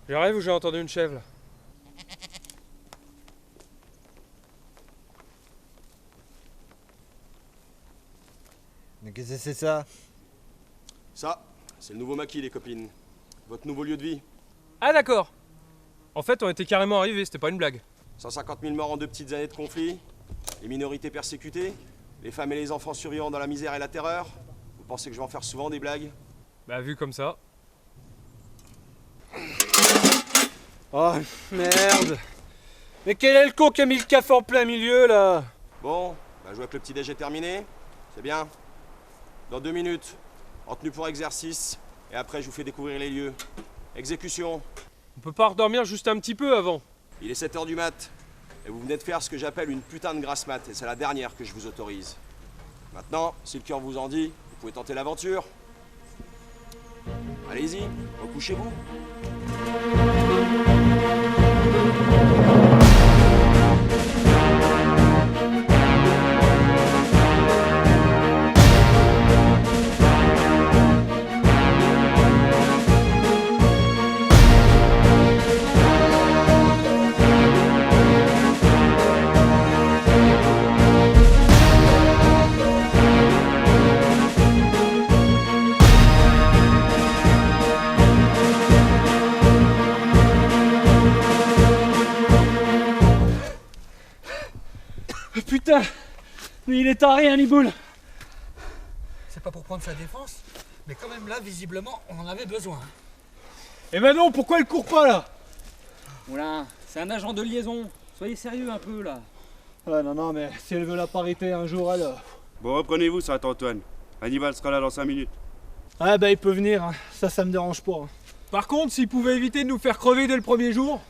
J'arrive ou j'ai entendu une chèvre là? Mais qu'est-ce que c'est ça? Ça, c'est le nouveau maquis, les copines. Votre nouveau lieu de vie. Ah d'accord. En fait, on était carrément arrivés, c'était pas une blague. 150 000 morts en 2 petites années de conflit. Les minorités persécutées. Les femmes et les enfants survivant dans la misère et la terreur. Vous pensez que je vais en faire souvent des blagues? Bah vu comme ça. Oh merde! Mais quel est le con qui a mis le café en plein milieu là? Bon, bah je vois que le petit déj est terminé. C'est bien. Dans 2 minutes, en tenue pour exercice. Et après, je vous fais découvrir les lieux. Exécution. On peut pas redormir juste un petit peu avant? Il est 7h du mat. Et vous venez de faire ce que j'appelle une putain de grasse mat. Et c'est la dernière que je vous autorise. Maintenant, si le cœur vous en dit, vous pouvez tenter l'aventure. Allez-y, recouchez-vous. Putain! Mais il est taré, Hannibal! C'est pas pour prendre sa défense, mais quand même là, visiblement, on en avait besoin. Et Manon, pourquoi elle court pas là? Oula, c'est un agent de liaison. Soyez sérieux un peu là. Ah non, mais si elle veut la parité un jour, elle... Bon, reprenez-vous, Saint-Antoine. Hannibal sera là dans 5 minutes. Ah bah il peut venir, hein. Ça me dérange pas. Hein. Par contre, s'il pouvait éviter de nous faire crever dès le premier jour.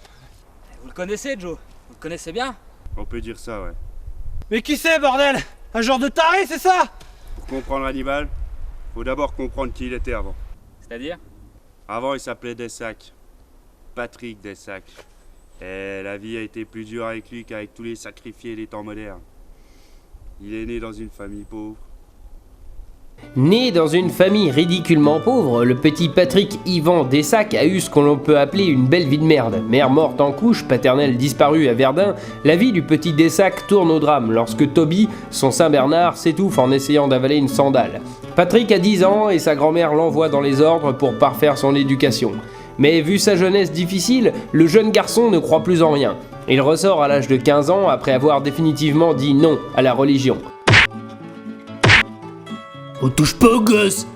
Vous le connaissez, Joe? Vous le connaissez bien? On peut dire ça, ouais. Mais qui c'est, bordel? Un genre de taré, c'est ça? Pour comprendre Hannibal, faut d'abord comprendre qui il était avant. C'est-à-dire? Avant, il s'appelait Dessac. Patrick Dessac. Et la vie a été plus dure avec lui qu'avec tous les sacrifiés des temps modernes. Il est né dans une famille pauvre. Né dans une famille ridiculement pauvre, le petit Patrick Ivan Dessac a eu ce qu'on peut appeler une belle vie de merde. Mère morte en couche, paternelle disparue à Verdun, la vie du petit Dessac tourne au drame lorsque Toby, son Saint-Bernard, s'étouffe en essayant d'avaler une sandale. Patrick a 10 ans et sa grand-mère l'envoie dans les ordres pour parfaire son éducation. Mais vu sa jeunesse difficile, le jeune garçon ne croit plus en rien. Il ressort à l'âge de 15 ans après avoir définitivement dit non à la religion. On touche pas aux gosses!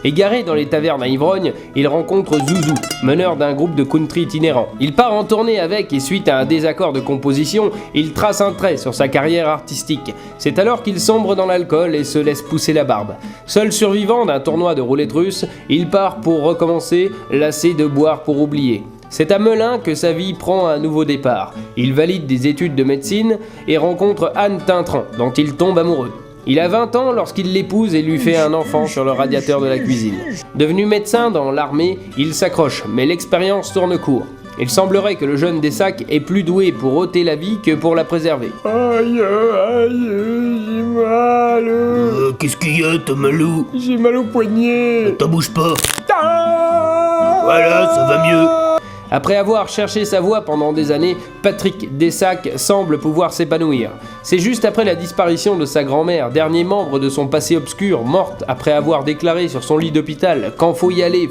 Égaré dans les tavernes à Ivrogne, il rencontre Zouzou, meneur d'un groupe de country itinérant. Il part en tournée avec et suite à un désaccord de composition, il trace un trait sur sa carrière artistique. C'est alors qu'il sombre dans l'alcool et se laisse pousser la barbe. Seul survivant d'un tournoi de roulette russe, il part pour recommencer, lassé de boire pour oublier. C'est à Melun que sa vie prend un nouveau départ. Il valide des études de médecine et rencontre Anne Tintran, dont il tombe amoureux. Il a 20 ans lorsqu'il l'épouse et lui fait un enfant sur le radiateur de la cuisine. Devenu médecin dans l'armée, il s'accroche, mais l'expérience tourne court. Il semblerait que le jeune Dessac est plus doué pour ôter la vie que pour la préserver. Aïe, j'ai mal. Qu'est-ce qu'il y a, t'as malou? J'ai mal au poignet. T'en bouge pas. Ah Voilà, ça va mieux. Après avoir cherché sa voie pendant des années, Patrick Dessac semble pouvoir s'épanouir. C'est juste après la disparition de sa grand-mère, dernier membre de son passé obscur, morte après avoir déclaré sur son lit d'hôpital « Quand faut y aller,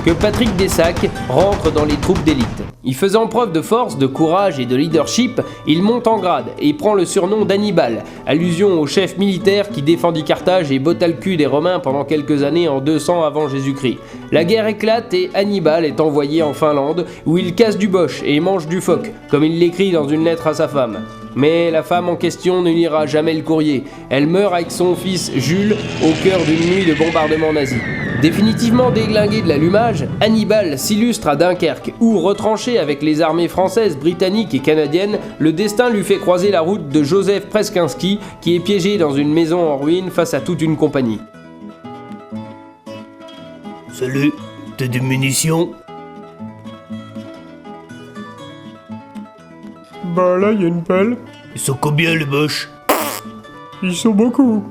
que Patrick Dessac rentre dans les troupes d'élite. Y faisant preuve de force, de courage et de leadership, il monte en grade et prend le surnom d'Hannibal, allusion au chef militaire qui défendit Carthage et botta le cul des Romains pendant quelques années en 200 avant Jésus-Christ. La guerre éclate et Hannibal est envoyé en Finlande où il casse du boche et mange du phoque, comme il l'écrit dans une lettre à sa femme. Mais la femme en question ne lira jamais le courrier. Elle meurt avec son fils Jules au cœur d'une nuit de bombardement nazi. Définitivement déglingué de l'allumage, Hannibal s'illustre à Dunkerque où, retranché avec les armées françaises, britanniques et canadiennes, le destin lui fait croiser la route de Joseph Preskinski qui est piégé dans une maison en ruine face à toute une compagnie. Salut, t'as des munitions? Bah là, il y a une pelle. Ils sont combien les boches? Ils sont beaucoup.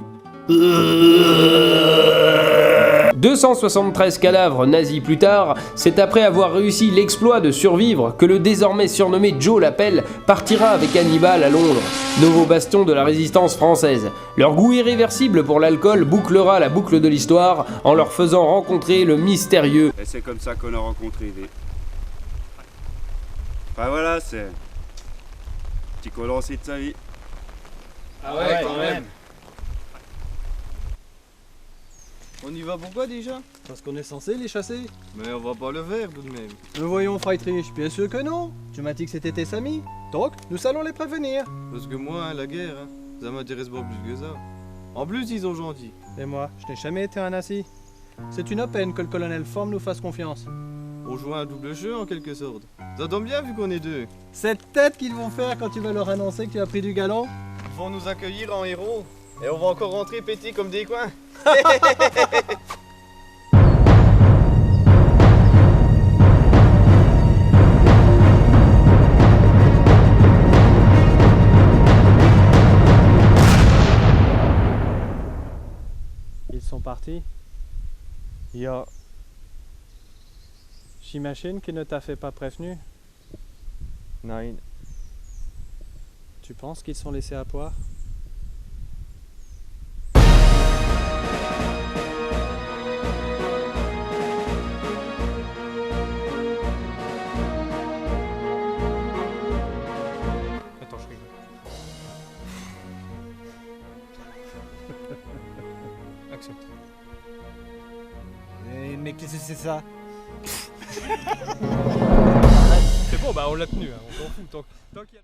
273 cadavres nazis plus tard, c'est après avoir réussi l'exploit de survivre que le désormais surnommé Joe Lapel partira avec Hannibal à Londres, nouveau bastion de la résistance française. Leur goût irréversible pour l'alcool bouclera la boucle de l'histoire en leur faisant rencontrer le mystérieux. Et c'est comme ça qu'on a rencontré V. Enfin voilà, c'est... Petit condensé de sa vie. Ah ouais, quand même. On y va pourquoi déjà? Parce qu'on est censé les chasser. Mais on va pas le faire tout de même. Nous voyons Friedrich, bien sûr que non. Tu m'as dit que c'était tes amis. Donc, nous allons les prévenir. Parce que moi, hein, la guerre, hein, ça m'intéresse pas plus que ça. En plus, ils sont gentils. Et moi, je n'ai jamais été un nazi. C'est une peine que le colonel Form nous fasse confiance. On joue un double jeu en quelque sorte. Ça tombe bien vu qu'on est deux. Cette tête qu'ils vont faire quand tu vas leur annoncer que tu as pris du galon. Ils vont nous accueillir en héros. Et on va encore rentrer pétis comme des coins. Ils sont partis. Yo. J'imagine qu'il ne t'a fait pas prévenu. Nein. Tu penses qu'ils sont laissés à poire? Attends, je rigole. Accepte. Mais qu'est-ce que c'est ça? C'est bon, bah on l'a tenu, hein, on s'en fout. Tant qu'il y a...